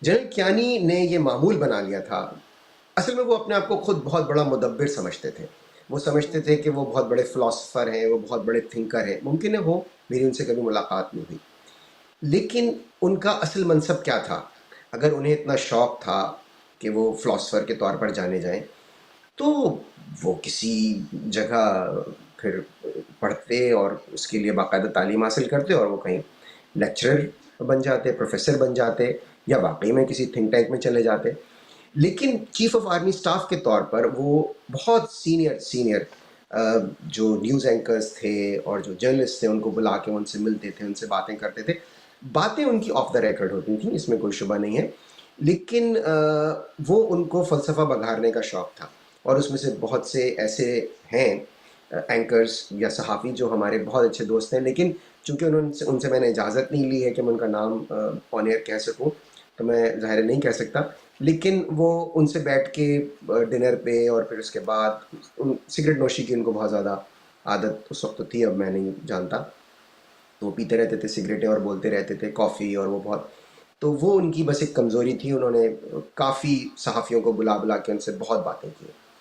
General Kayani نے یہ معمول بنا لیا تھا. اصل میں وہ اپنے آپ کو خود بہت بڑا مدبر سمجھتے تھے. وہ سمجھتے تھے کہ وہ بہت بڑے فلاسفر ہیں، وہ بہت بڑے تھنکر ہیں. ممکن ہے ہو، میری ان سے کبھی ملاقات نہیں ہوئی. لیکن ان کا اصل منصب کیا تھا؟ اگر انہیں اتنا شوق تھا کہ وہ فلاسفر کے طور پر جانے جائیں، تو وہ کسی جگہ پھر پڑھتے اور اس کے لیے باقاعدہ تعلیم حاصل کرتے، اور وہ کہیں لیکچرر بن جاتے، پروفیسر بن جاتے، یا واقعی میں کسی تھنک ٹینک میں چلے جاتے. لیکن چیف آف آرمی اسٹاف کے طور پر وہ بہت سینئر جو نیوز اینکرز تھے اور جو جرنلسٹ تھے ان کو بلا کے ان سے ملتے تھے، ان سے باتیں کرتے تھے. باتیں ان کی آف دا ریکارڈ ہوتی تھیں، اس میں کوئی شبہ نہیں ہے. لیکن وہ ان کو فلسفہ بگھارنے کا شوق تھا. اور اس میں سے بہت سے ایسے ہیں اینکرز یا صحافی جو ہمارے بہت اچھے دوست ہیں، لیکن چونکہ ان سے میں نے اجازت نہیں لی ہے کہ میں ان کا نام آن ایئر کہہ سکوں، تو میں ظاہر نہیں کہہ سکتا. لیکن وہ ان سے بیٹھ کے ڈنر پہ، اور پھر اس کے بعد سگریٹ نوشی کی ان کو بہت زیادہ عادت اس وقت تھی، اب میں نہیں جانتا. تو وہ پیتے رہتے تھے سگریٹیں اور بولتے رہتے تھے کافی، اور وہ بہت، تو وہ ان کی بس ایک کمزوری تھی. انہوں نے کافی صحافیوں کو بلا بلا کے ان سے بہت باتیں کی.